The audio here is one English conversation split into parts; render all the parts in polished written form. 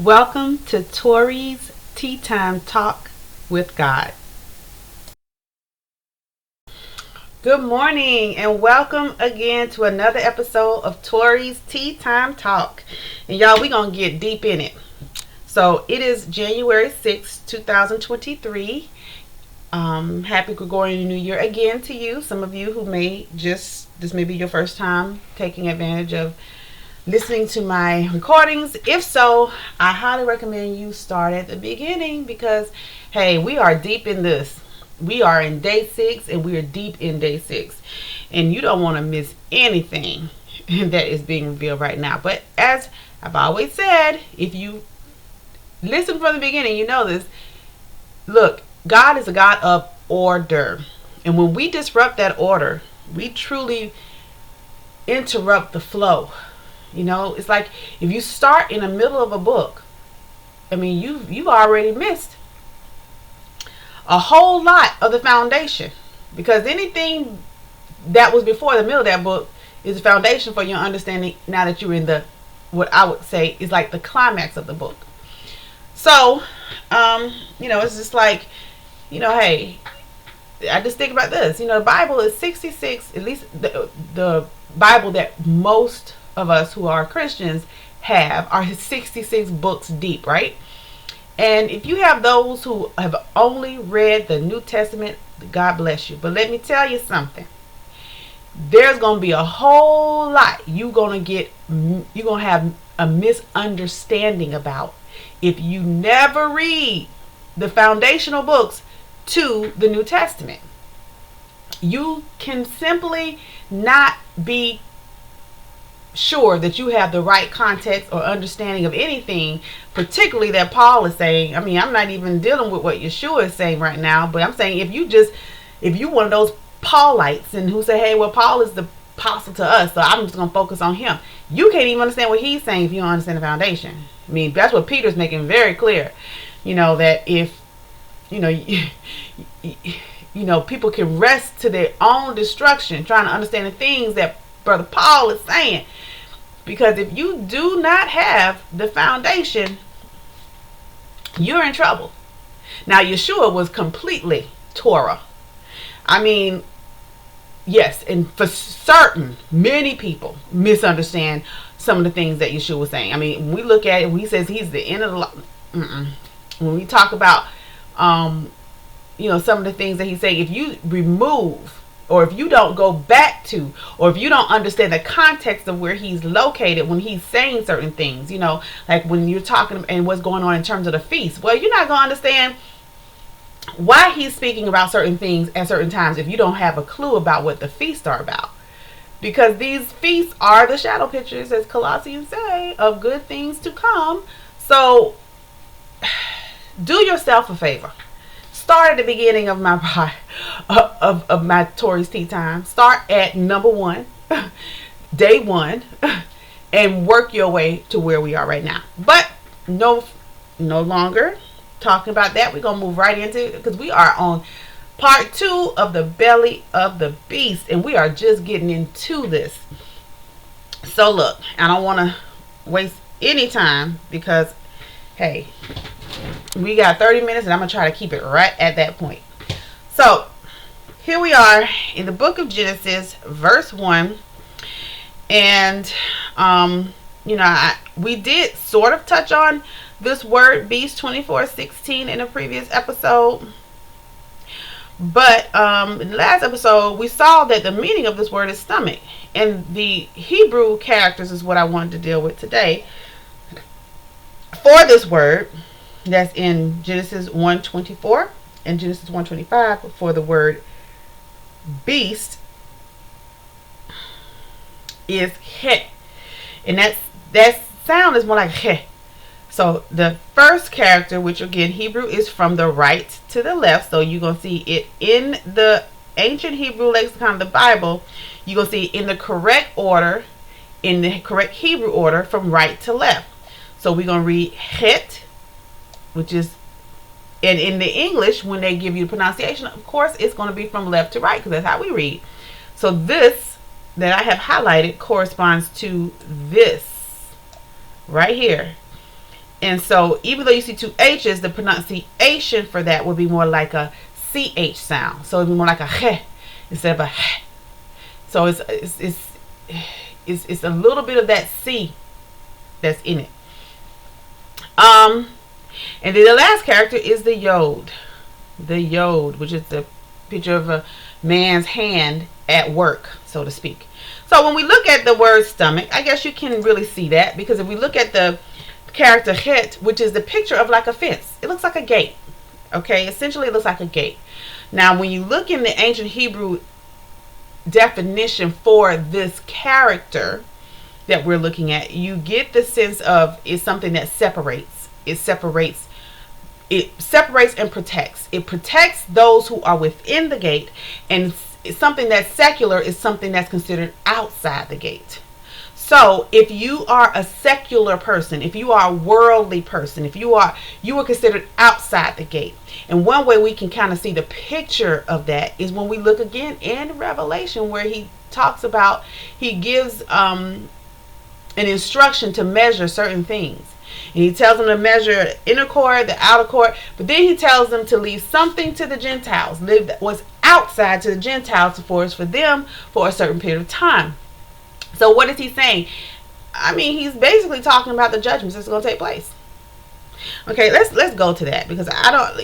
Welcome to Tori's Tea Time Talk with God. Good morning and welcome again to another episode of Tori's Tea Time Talk. And y'all, we're going to get deep in it. So it is January 6th, 2023. Happy Gregorian New Year again to you. Some of you who this may be your first time taking advantage of listening to my recordings. If so, I highly recommend you start at the beginning because, hey, we are deep in this. We are in day 6 and we are deep in day 6. And you don't want to miss anything that is being revealed right now. But as I've always said, if you listen from the beginning, you know this. Look, God is a God of order. And when we disrupt that order, we truly interrupt the flow. You know, it's like if you start in the middle of a book, I mean, you've already missed a whole lot of the foundation, because anything that was before the middle of that book is the foundation for your understanding now that you're in the, what I would say is like the climax of the book. So, it's just like, hey, I just think about this. The Bible is 66, at least the Bible that most of us who are Christians are 66 books deep, right? And if you have those who have only read the New Testament, God bless you. But let me tell you something. There's going to be a whole lot you're going to have a misunderstanding about if you never read the foundational books to the New Testament. You can simply not be sure that you have the right context or understanding of anything, particularly that Paul is saying. I mean, I'm not even dealing with what Yeshua is saying right now, but I'm saying if you one of those Paulites and who say, hey, well, Paul is the apostle to us, so I'm just going to focus on him. You can't even understand what he's saying if you don't understand the foundation. I mean, that's what Peter's making very clear, that if, people can rest to their own destruction trying to understand the things that Brother Paul is saying. Because if you do not have the foundation, you're in trouble. Now, Yeshua was completely Torah. I mean, yes, and for certain, many people misunderstand some of the things that Yeshua was saying. I mean, when we look at it, when he says he's the end of the law, when we talk about, some of the things that he's saying, if you remove, or if you don't go back to, or if you don't understand the context of where he's located when he's saying certain things, like when you're talking and what's going on in terms of the feast, well, you're not going to understand why he's speaking about certain things at certain times if you don't have a clue about what the feasts are about. Because these feasts are the shadow pictures, as Colossians say, of good things to come. So do yourself a favor. Start at the beginning of my of my Tori's Tea Time. Start at number 1, day 1, and work your way to where we are right now. But no longer talking about that. We're gonna move right into it because we are on part 2 of the belly of the beast, and we are just getting into this. So look, I don't want to waste any time because, hey, we got 30 minutes and I'm going to try to keep it right at that point. So, here we are in the book of Genesis, verse 1. And, we did sort of touch on this word, beast 24:16 in a previous episode. But in the last episode, we saw that the meaning of this word is stomach. And the Hebrew characters is what I wanted to deal with today. For this word, that's in Genesis 1:24 and Genesis 1:25 for the word beast is he. And that sound is more like he. So the first character, which again Hebrew, is from the right to the left. So you're going to see it in the ancient Hebrew lexicon of the Bible. You're going to see it in the correct order, in the correct Hebrew order from right to left. So we're going to read het, which is, and in the English, when they give you the pronunciation, of course, it's going to be from left to right because that's how we read. So this that I have highlighted corresponds to this right here. And so even though you see two H's, the pronunciation for that would be more like a CH sound. So it would be more like a he instead of a he. So it's a little bit of that C that's in it. And then the last character is the Yod. The Yod, which is the picture of a man's hand at work, so to speak. So when we look at the word stomach, I guess you can really see that, because if we look at the character Het, which is the picture of like a fence, it looks like a gate. Okay, essentially it looks like a gate. Now when you look in the ancient Hebrew definition for this character that we're looking at, you get the sense of it's something that separates. It separates and protects. It protects those who are within the gate, and something that's secular is something that's considered outside the gate. So if you are a secular person, if you are a worldly person, you are considered outside the gate. And one way we can kind of see the picture of that is when we look again in Revelation, where he talks about, he gives an instruction to measure certain things. And he tells them to measure the inner court, the outer court, but then he tells them to leave something to the Gentiles, leave what's outside to the Gentiles for them for a certain period of time. So what is he saying? I mean, he's basically talking about the judgments that's going to take place. Okay, let's go to that, because I don't,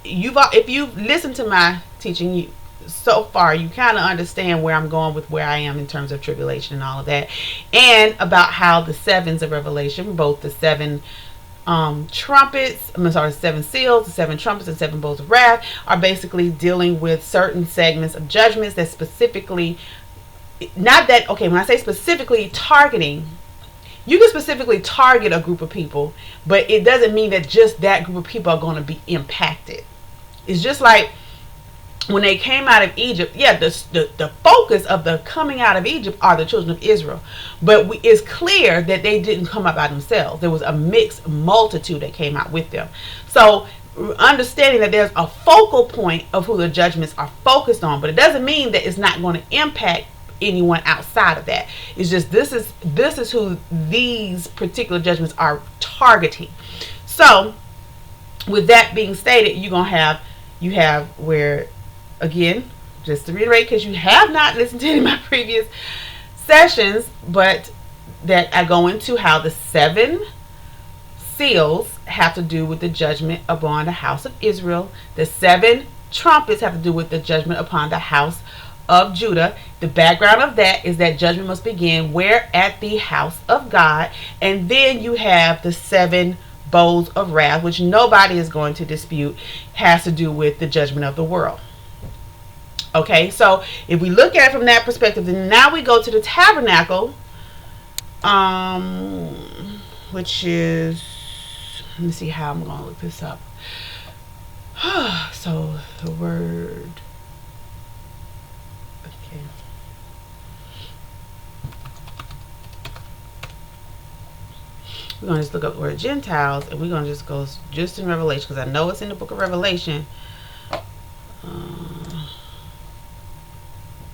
if you've listened to my teaching so far, you kind of understand where I'm going with where I am in terms of tribulation and all of that, and about how the sevens of Revelation, both the seven seven seals, the seven trumpets, and seven bowls of wrath, are basically dealing with certain segments of judgments that specifically, when I say specifically targeting, you can specifically target a group of people, but it doesn't mean that just that group of people are going to be impacted. It's just like when they came out of Egypt, the focus of the coming out of Egypt are the children of Israel. But it's clear that they didn't come out by themselves. There was a mixed multitude that came out with them. So understanding that there's a focal point of who the judgments are focused on, but it doesn't mean that it's not going to impact anyone outside of that. It's just this is who these particular judgments are targeting. So with that being stated, you have where, again, just to reiterate, because you have not listened to any of my previous sessions, but that I go into how the seven seals have to do with the judgment upon the house of Israel. The seven trumpets have to do with the judgment upon the house of Judah. The background of that is that judgment must begin where? At the house of God. And then you have the seven bowls of wrath, which nobody is going to dispute, has to do with the judgment of the world. Okay, so if we look at it from that perspective, then now we go to the tabernacle, which is, let me see how I'm going to look this up. So the word, okay. We're going to just look up the word Gentiles, and we're going to just go just in Revelation, because I know it's in the book of Revelation.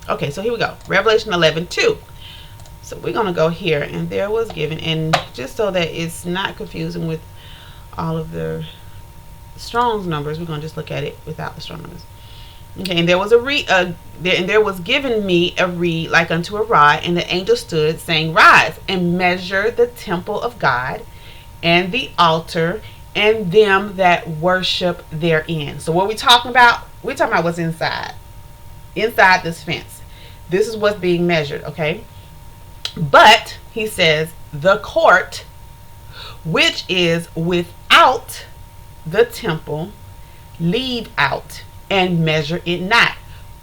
Okay, so here we go. Revelation 11:2. So we're going to go here, and there was given, and just so that it's not confusing with all of the Strong's numbers, we're going to just look at it without the Strong numbers. Okay, and there was given me a reed like unto a rod, and the angel stood, saying, Rise and measure the temple of God, and the altar, and them that worship therein. So what we're talking about what's inside this fence. This is what's being measured, okay? But he says, the court, which is without the temple, leave out and measure it not,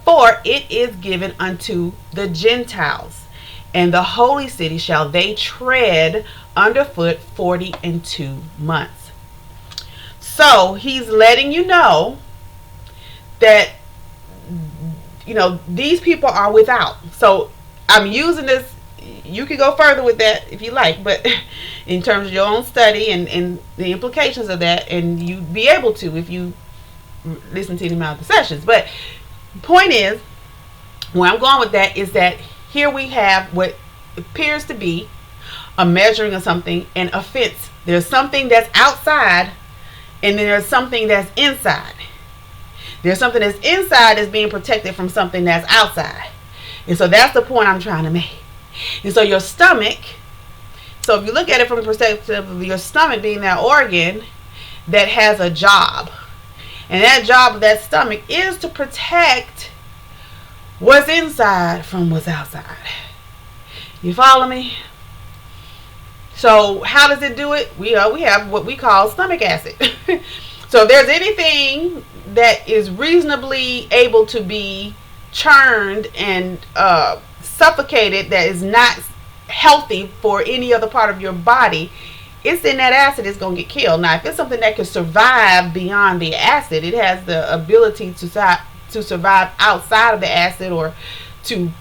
for it is given unto the Gentiles, and the holy city shall they tread underfoot 42 months. So he's letting you know that, these people are without. So I'm using this, you could go further with that if you like, but in terms of your own study and the implications of that, and you'd be able to if you listen to any of the sessions. But the point is, where I'm going with that is that here we have what appears to be a measuring of something and a fence There's something that's outside, and then there's something that's inside. There's something that's inside that's being protected from something that's outside. And so that's the point I'm trying to make. And so your stomach, so if you look at it from the perspective of your stomach being that organ that has a job, and that job of that stomach is to protect what's inside from what's outside. You follow me? So how does it do it? We have what we call stomach acid. So if there's anything that is reasonably able to be churned and suffocated that is not healthy for any other part of your body, it's in that acid, it's going to get killed. Now, if it's something that can survive beyond the acid, it has the ability to survive outside of the acid, or to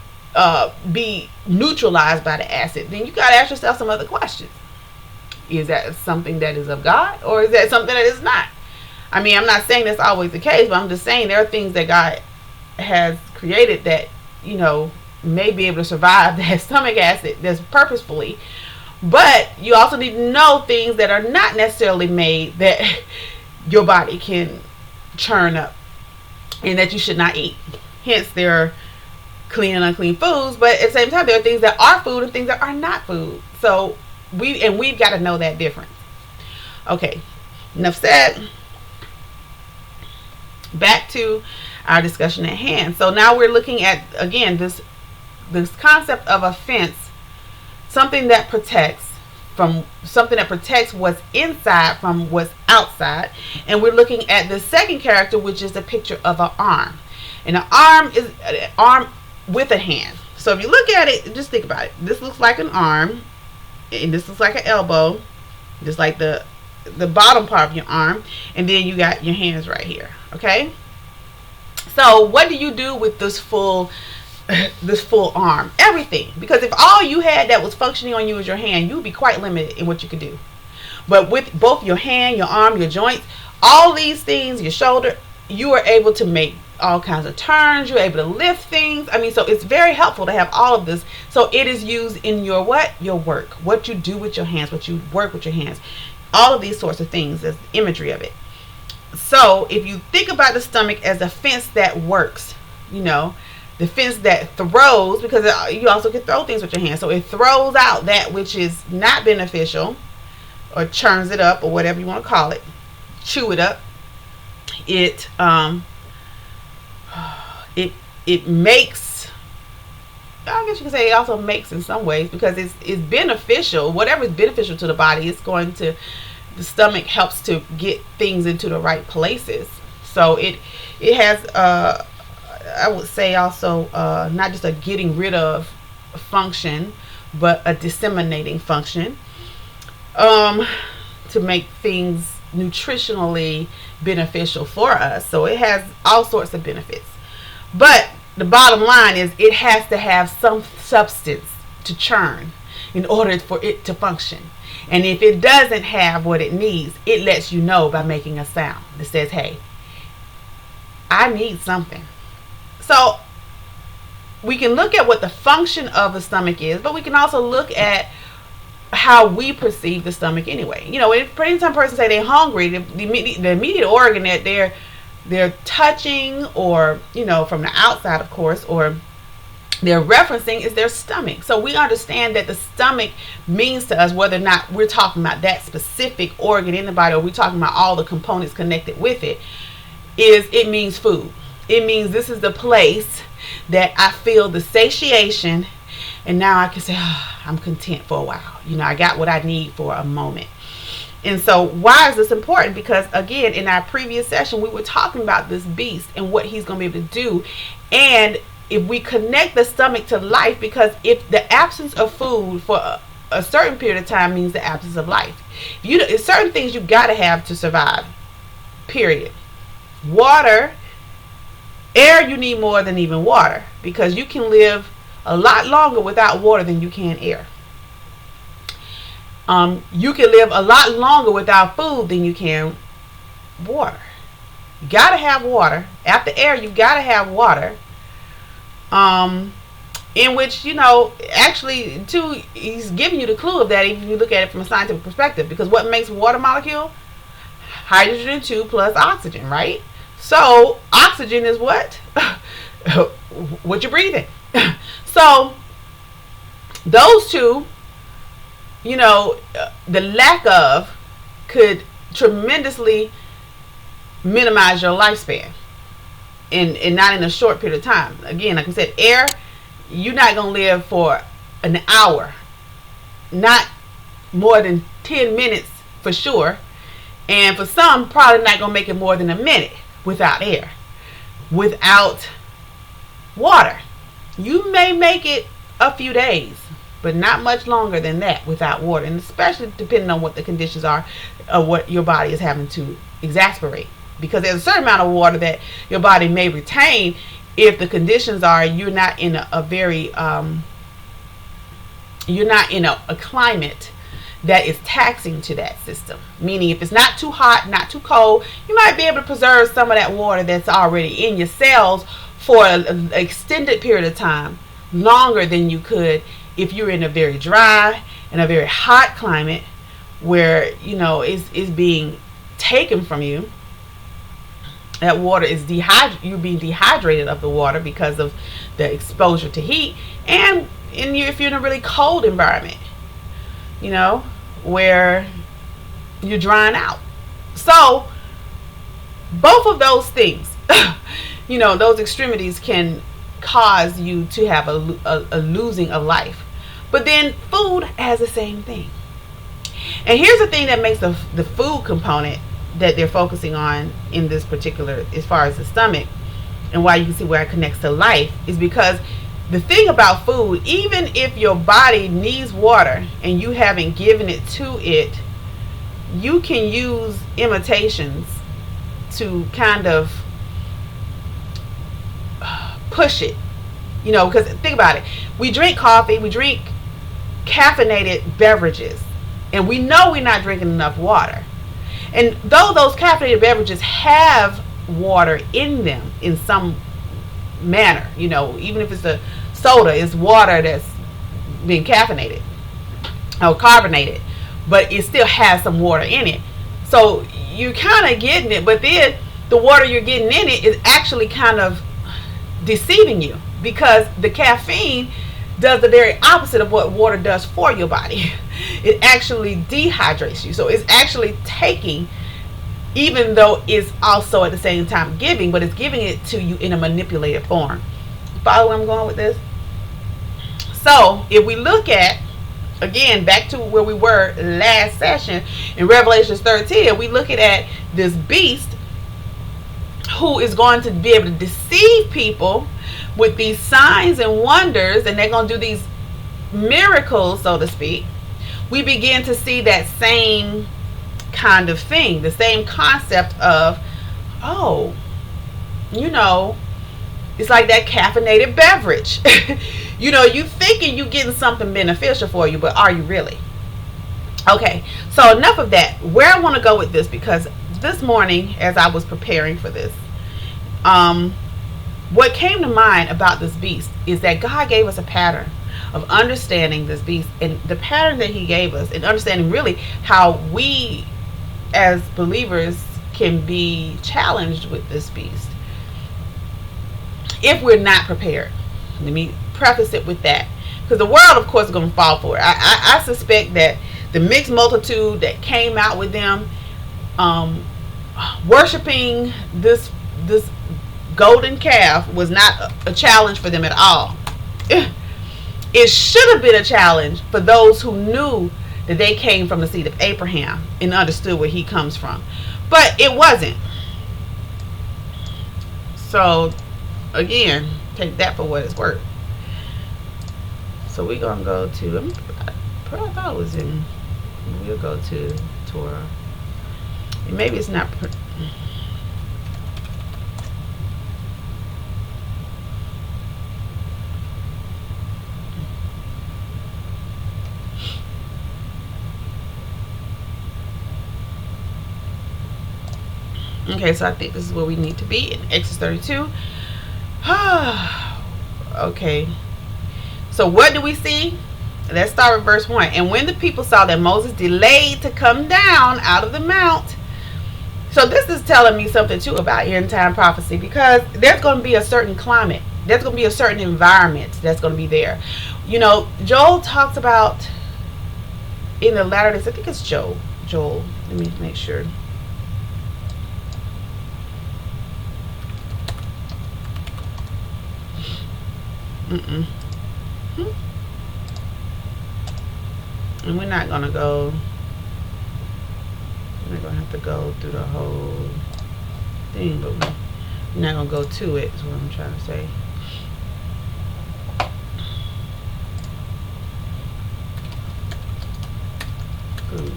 be neutralized by the acid, then you got to ask yourself some other questions. Is that something that is of God, or is that something that is not? I mean, I'm not saying that's always the case, but I'm just saying there are things that God has created that, you know, may be able to survive that stomach acid that's purposefully. But you also need to know things that are not necessarily made that your body can churn up and that you should not eat. Hence, there are clean and unclean foods, but at the same time, there are things that are food and things that are not food. So we've got to know that difference. Okay, enough said. Back to our discussion at hand. So now we're looking at, again, this concept of a fence, something that protects what's inside from what's outside. And we're looking at the second character, which is the picture of an arm. And an arm is an arm with a hand. So if you look at it, just think about it. This looks like an arm, and this looks like an elbow, just like the bottom part of your arm, and then you got your hands right here. Okay, so what do you do with this full arm? Everything. Because if all you had that was functioning on you was your hand, you would be quite limited in what you could do. But with both your hand, your arm, your joints, all these things, your shoulder, you are able to make all kinds of turns. You're able to lift things. I mean, so it's very helpful to have all of this. So it is used in your what? Your work. What you do with your hands, what you work with your hands. All of these sorts of things, as imagery of it. So if you think about the stomach as a fence that works, you know, the fence that throws, because you also can throw things with your hands. So it throws out that which is not beneficial, or churns it up, or whatever you want to call it, chew it up. It makes, I guess you can say it also makes in some ways, because it's beneficial. Whatever is beneficial to the body, it's going to, the stomach helps to get things into the right places. So it has I would say also not just a getting rid of function, but a disseminating function, to make things nutritionally beneficial for us. So it has all sorts of benefits. But the bottom line is it has to have some substance to churn in order for it to function. And if it doesn't have what it needs, it lets you know by making a sound that says, hey, I need something. So we can look at what the function of the stomach is, but we can also look at how we perceive the stomach anyway. You know, if anytime person say they're hungry, the immediate organ that they're touching, or, you know, from the outside, of course, or they're referencing, is their stomach. So we understand that the stomach means to us, whether or not we're talking about that specific organ in the body, or we're talking about all the components connected with it, is it means food. It means this is the place that I feel the satiation, and now I can say, oh, I'm content for a while. You know, I got what I need for a moment. And so why is this important? Because again, in our previous session, we were talking about this beast and what he's going to be able to do. And if we connect the stomach to life, because if the absence of food for a certain period of time means the absence of life. It's certain things you got to have to survive, period. Water, air, you need more than even water, because you can live a lot longer without water than you can air. You can live a lot longer without food than you can water. You got to have water. After air, you got to have water. in which, actually, too, he's giving you the clue of that if you look at it from a scientific perspective. Because what makes water molecule? Hydrogen 2 plus oxygen, right? So oxygen is what? What you're breathing. So those two, the lack of could tremendously minimize your lifespan, and not in a short period of time. Again, like I said, air, you're not going to live for an hour, not more than 10 minutes for sure, and for some, probably not going to make it more than a minute without air. Without water, you may make it a few days, but not much longer than that without water, and especially depending on what the conditions are of what your body is having to exasperate, because there's a certain amount of water that your body may retain if the conditions are you're not in a very you're not in a climate that is taxing to that system. Meaning, if it's not too hot, not too cold, you might be able to preserve some of that water that's already in your cells for an extended period of time, longer than you could if you're in a very dry and a very hot climate where is being taken from you. That water is you're being dehydrated of the water because of the exposure to heat, and if you're in a really cold environment, where you're drying out. So both of those things, those extremities can cause you to have a losing of life. But then food has the same thing. And here's the thing that makes the food component that they're focusing on in this particular, as far as the stomach, and why you can see where it connects to life, is because the thing about food, even if your body needs water and you haven't given it to it, you can use imitations to kind of push it. Because think about it. We drink coffee, we drink caffeinated beverages, and we know we're not drinking enough water. And though those caffeinated beverages have water in them in some manner, even if it's a soda, it's water that's been caffeinated or carbonated, but it still has some water in it. So you're kind of getting it, but then the water you're getting in it is actually kind of deceiving you, because the caffeine does the very opposite of what water does for your body. It actually dehydrates you. So it's actually taking, even though it's also at the same time giving, but it's giving it to you in a manipulated form. Follow where I'm going with this? So if we look at, again, back to where we were last session in Revelation 13, we look at this beast who is going to be able to deceive people with these signs and wonders, and they're going to do these miracles, so to speak. We begin to see that same kind of thing, the same concept of, it's like that caffeinated beverage. You thinking you're getting something beneficial for you, but are you really? Okay, so enough of that. Where I want to go with this, because this morning, as I was preparing for this, what came to mind about this beast is that God gave us a pattern of understanding this beast, and the pattern that he gave us, and understanding really how we as believers can be challenged with this beast if we're not prepared. Let me preface it with that, because the world, of course, is going to fall for it. I suspect that the mixed multitude that came out with them worshiping this golden calf was not a challenge for them at all. It should have been a challenge for those who knew that they came from the seed of Abraham and understood where he comes from, but it wasn't. So again, take that for what it's worth. So we're gonna go to, I thought it was in, we'll go to Torah. And maybe it's not. Okay, so I think this is where we need to be in Exodus 32. Okay. So what do we see? Let's start with verse 1. And when the people saw that Moses delayed to come down out of the mount. So this is telling me something too about end time prophecy, because there's going to be a certain climate. There's going to be a certain environment that's going to be there. You know, Joel talks about in the latter days, I think it's Joel. Let me make sure. And we're not gonna go. We're gonna have to go through the whole thing, but we're not gonna go to it. Is what I'm trying to say. Food.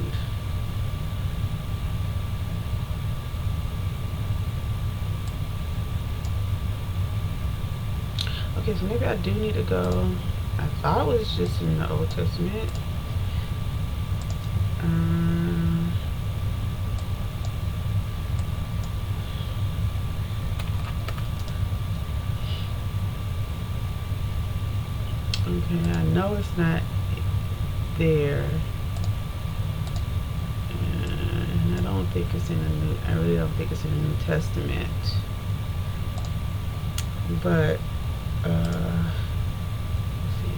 Okay, so maybe I do need to go. I thought it was just in the Old Testament. Okay, I know it's not there. And I don't think it's in the New. I really don't think it's in the New Testament. But let's see.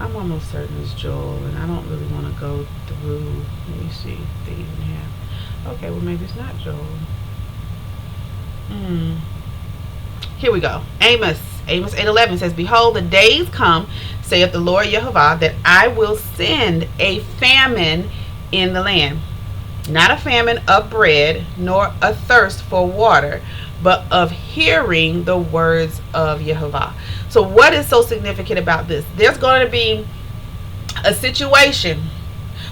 I'm almost certain it's Joel, and I don't really want to go through. Let me see if they even have. Okay, well maybe it's not Joel. Here we go. Amos 8:11 says, "Behold, the days come, saith the Lord Jehovah, that I will send a famine in the land, not a famine of bread, nor a thirst for water, but of hearing the words of Jehovah." So what is so significant about this? There's going to be a situation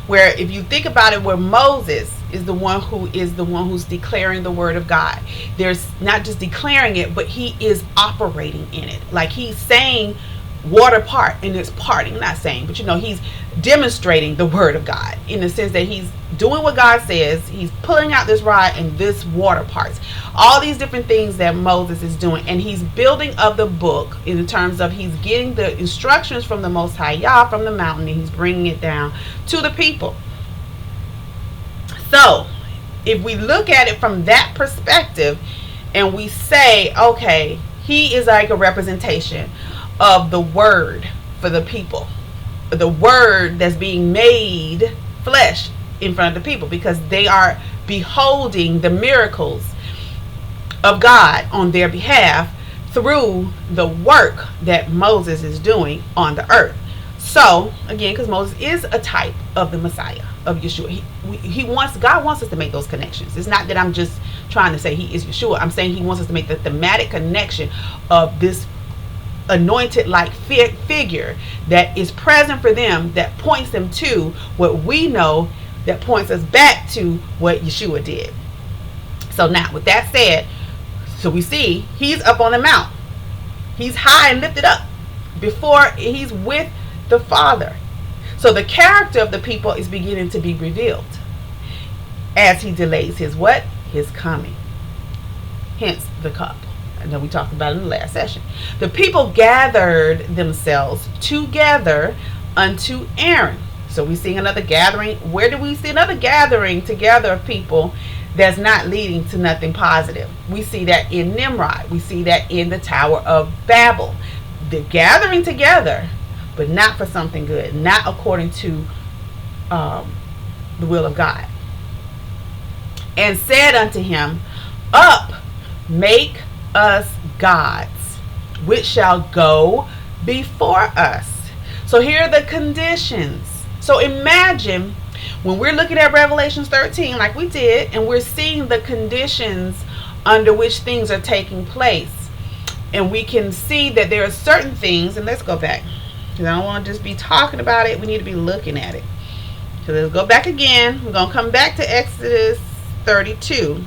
where, if you think about it, where Moses is the one who's declaring the word of God. There's not just declaring it, but he is operating in it. Like he's saying water part, and it's parting. Not saying, but he's demonstrating the word of God in the sense that he's doing what God says. He's pulling out this rod and this water parts. All these different things that Moses is doing, and he's building up the book in terms of he's getting the instructions from the Most High Yah from the mountain, and he's bringing it down to the people. So if we look at it from that perspective and we say, okay, he is like a representation of the word for the people, the word that's being made flesh in front of the people, because they are beholding the miracles of God on their behalf through the work that Moses is doing on the earth. So again, because Moses is a type of the Messiah, of Yeshua, God wants us to make those connections. It's not that I'm just trying to say he is Yeshua. I'm saying he wants us to make the thematic connection of this anointed like figure that is present for them, that points them to what we know, that points us back to what Yeshua did. So now with that said, so we see he's up on the mount, he's high and lifted up before he's with the Father. So the character of the people is beginning to be revealed as he delays his coming. Hence the cup. I know we talked about it in the last session. The people gathered themselves together unto Aaron. So we see another gathering. Where do we see another gathering together of people that's not leading to nothing positive? We see that in Nimrod. We see that in the Tower of Babel. They're gathering together, but not for something good, not according to the will of God. And said unto him, Up, make us gods, which shall go before us. So here are the conditions. So imagine when we're looking at Revelation 13 like we did, and we're seeing the conditions under which things are taking place, and we can see that there are certain things, and let's go back, because I don't want to just be talking about it, we need to be looking at it. So let's go back again. We're going to come back to Exodus 32.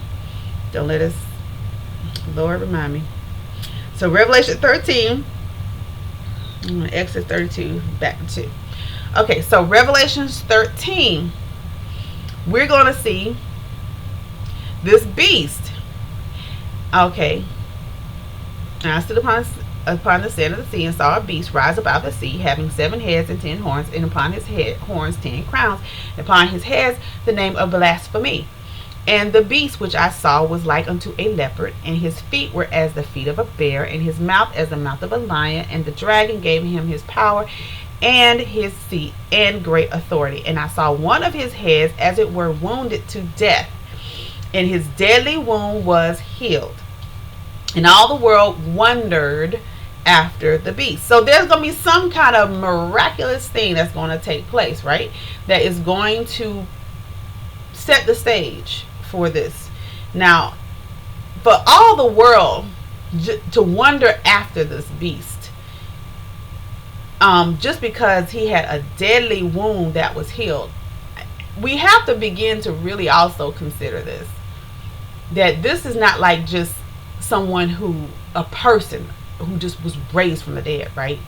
Don't let us, Lord remind me. So Revelation 13, Exodus 32, back to. Okay, so Revelation 13, we're going to see this beast. Okay. And I stood upon the sand of the sea and saw a beast rise up out of the sea, having 7 heads and 10 horns, and upon his horns 10 crowns, and upon his heads the name of blasphemy. And the beast which I saw was like unto a leopard, and his feet were as the feet of a bear, and his mouth as the mouth of a lion. And the dragon gave him his power and his seat and great authority. And I saw one of his heads as it were wounded to death, and his deadly wound was healed. And all the world wondered after the beast. So there's going to be some kind of miraculous thing that's going to take place, right? That is going to set the stage for this. Now, for all the world to wonder after this beast, just because he had a deadly wound that was healed, we have to begin to really also consider this. That this is not like just someone a person who just was raised from the dead, right?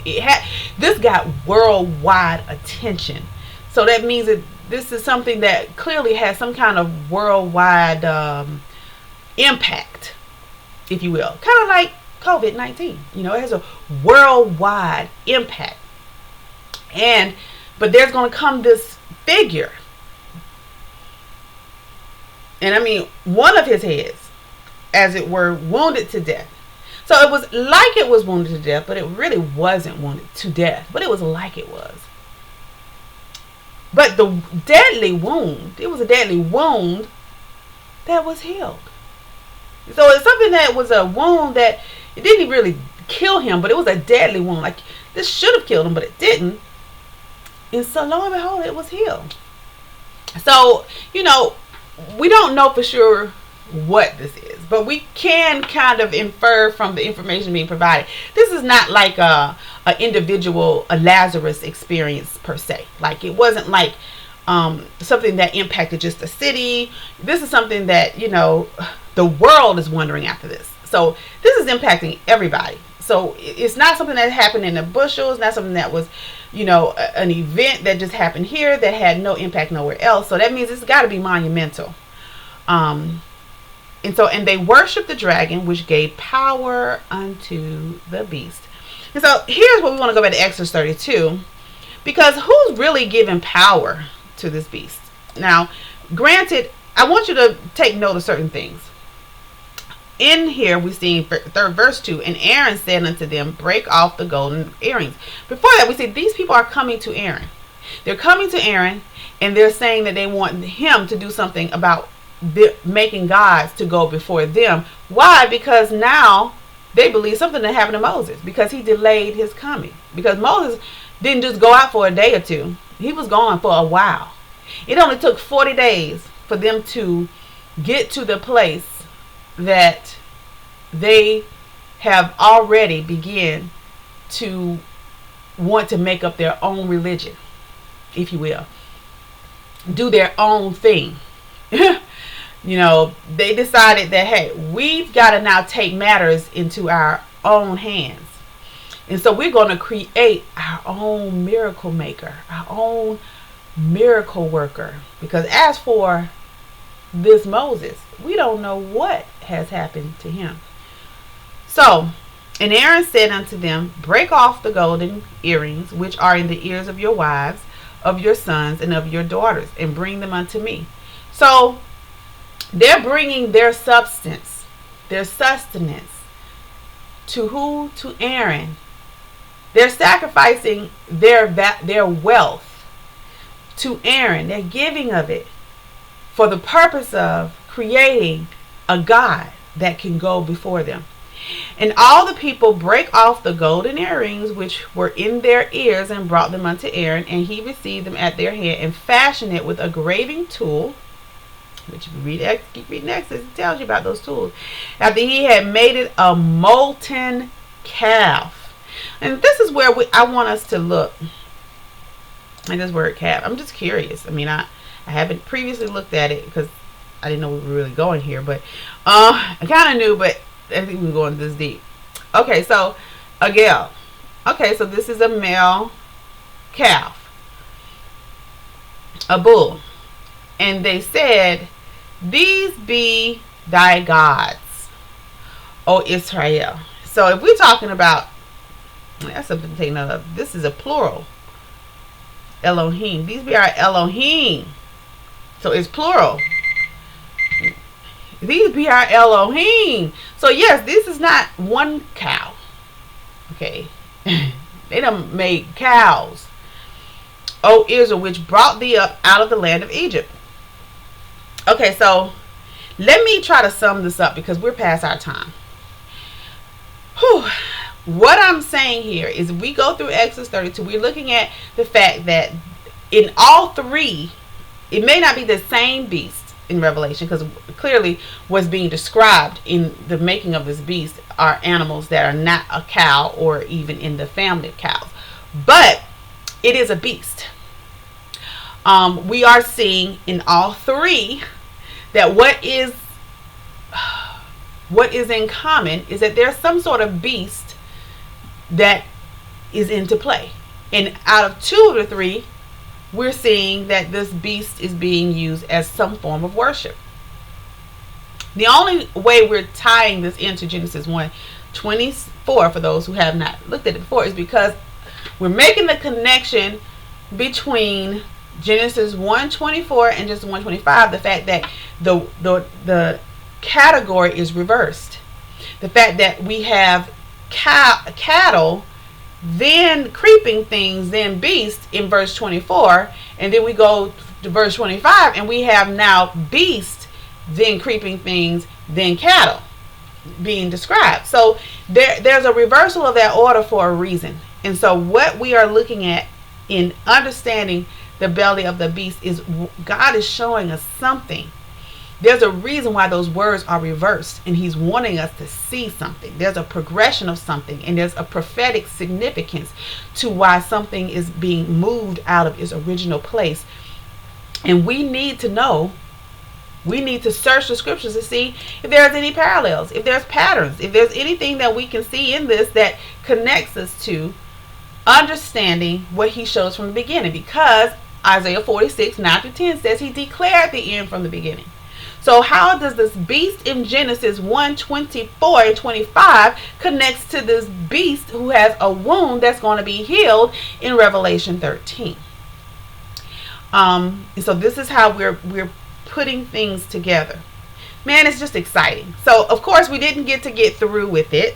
This got worldwide attention. So that means that this is something that clearly has some kind of worldwide impact, if you will. Kind of like COVID-19. It has a worldwide impact. But there's going to come this figure. And I mean, one of his heads, as it were, wounded to death. So it was like it was wounded to death, but it really wasn't wounded to death. But it was like it was. But the deadly wound, it was a deadly wound that was healed. So it's something that was a wound that it didn't really kill him, but it was a deadly wound. Like, this should have killed him, but it didn't. And so lo and behold, it was healed. So, we don't know for sure what this is, but we can kind of infer from the information being provided. This is not like a individual, a Lazarus experience per se. Like, it wasn't like something that impacted just the city. This is something that, the world is wondering after this. So this is impacting everybody. So it's not something that happened in the bushel. It's not something that was, an event that just happened here that had no impact nowhere else. So that means it's got to be monumental. And they worshiped the dragon, which gave power unto the beast. And so here's what we want to go back to Exodus 32, because who's really giving power to this beast? Now, granted, I want you to take note of certain things. In here, we see verse 2, and Aaron said unto them, break off the golden earrings. Before that, we see these people are coming to Aaron. They're coming to Aaron, and they're saying that they want him to do something about making gods to go before them. Why? Because now they believe something that happened to Moses, because he delayed his coming. Because Moses didn't just go out for a day or two. He was gone for a while. It only took 40 days for them to get to the place that they have already begun to want to make up their own religion, if you will. Do their own thing. They decided that, hey, we've got to now take matters into our own hands. And so we're going to create our own miracle maker, our own miracle worker. Because as for this Moses, we don't know what has happened to him. So, and Aaron said unto them, break off the golden earrings, which are in the ears of your wives, of your sons, and of your daughters, and bring them unto me. So, they're bringing their substance, their sustenance, to who? To Aaron. They're sacrificing their wealth to Aaron. They're giving of it for the purpose of creating a god that can go before them. And all the people break off the golden earrings which were in their ears, and brought them unto Aaron, and he received them at their hand, and fashioned it with a graving tool, which if you keep reading Exodus, it tells you about those tools, after he had made it a molten calf. And this is where I want us to look at this word calf. I'm just curious. I mean, I haven't previously looked at it because I didn't know we were really going here, but I kind of knew, but I think we're going this deep. Okay, so a gal. Okay, so this is a male calf, a bull. And they said, these be thy gods, O Israel. So if we're talking about, that's something to take note of. This is a plural. Elohim. These be our Elohim. So it's plural. These be our Elohim. So yes, this is not one cow. Okay. They done made cows. O Israel, which brought thee up out of the land of Egypt. Okay, so let me try to sum this up because we're past our time. Whew. What I'm saying here is we go through Exodus 32, we're looking at the fact that in all three, it may not be the same beast in Revelation, because clearly what's being described in the making of this beast are animals that are not a cow or even in the family of cows. But it is a beast. We are seeing in all three that what is in common is that there's some sort of beast that is into play. And out of two of the three, we're seeing that this beast is being used as some form of worship. The only way we're tying this into Genesis 1:24, for those who have not looked at it before, is because we're making the connection between Genesis 1:24 and Genesis 1:25, the fact that the category is reversed. The fact that we have cattle, then creeping things, then beast in verse 24, and then we go to verse 25 and we have now beast, then creeping things, then cattle being described. So there's a reversal of that order for a reason. And so what we are looking at in understanding the belly of the beast is God is showing us something. There's a reason why those words are reversed, and he's wanting us to see something. There's a progression of something, and there's a prophetic significance to why something is being moved out of its original place. And we need to know, we need to search the scriptures to see if there's any parallels, if there's patterns, if there's anything that we can see in this that connects us to understanding what he shows from the beginning. Because Isaiah 46:9-10 says he declared the end from the beginning. So how does this beast in Genesis 1:24 and 25 connects to this beast who has a wound that's going to be healed in Revelation 13? So this is how we're putting things together. Man, it's just exciting. So of course we didn't get through with it.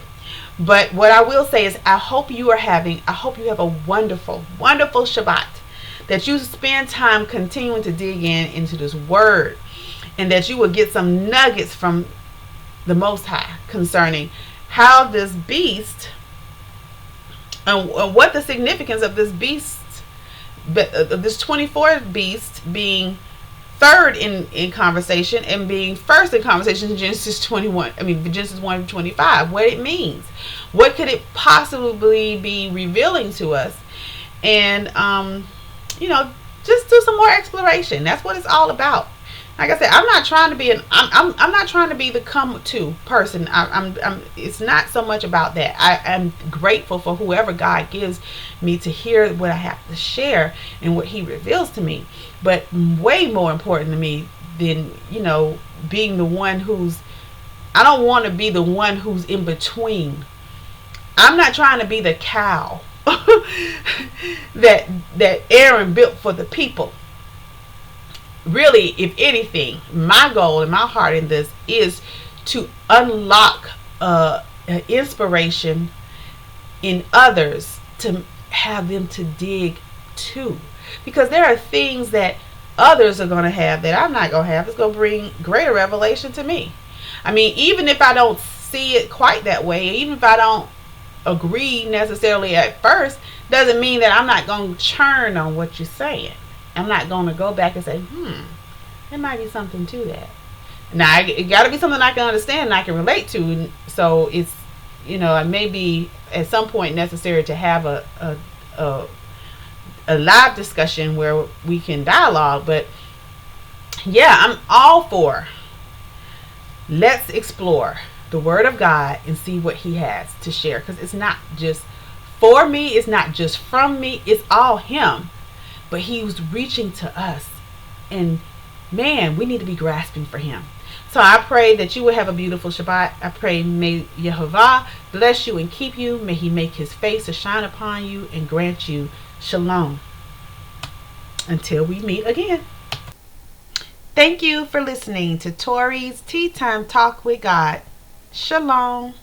But what I will say is I hope you have a wonderful, wonderful Shabbat. That you spend time continuing to dig into this word. And that you will get some nuggets from the Most High concerning how this beast and what the significance of this beast, this 24th beast being third in conversation and being first in conversation in Genesis 1:25, what it means. What could it possibly be revealing to us? And, just do some more exploration. That's what it's all about. Like I said, I'm not trying to be I'm not trying to be the come-to person. It's not so much about that. I'm grateful for whoever God gives me to hear what I have to share and what he reveals to me. But way more important to me than, being the one I don't want to be the one who's in between. I'm not trying to be the cow that Aaron built for the people. Really, if anything, my goal and my heart in this is to unlock inspiration in others, to have them to dig too. Because there are things that others are going to have that I'm not going to have. It's going to bring greater revelation to me. I mean, even if I don't see it quite that way, even if I don't agree necessarily at first, doesn't mean that I'm not going to churn on what you're saying. I'm not going to go back and say, there might be something to that. Now, it got to be something I can understand and I can relate to. And so it's, it may be at some point necessary to have a live discussion where we can dialogue. But yeah, I'm all for let's explore the Word of God and see what he has to share. Because it's not just for me. It's not just from me. It's all him. But he was reaching to us, and man, we need to be grasping for him. So I pray that you will have a beautiful Shabbat. I pray may Yehovah bless you and keep you. May he make his face to shine upon you and grant you shalom. Until we meet again. Thank you for listening to Tori's Tea Time Talk with God. Shalom.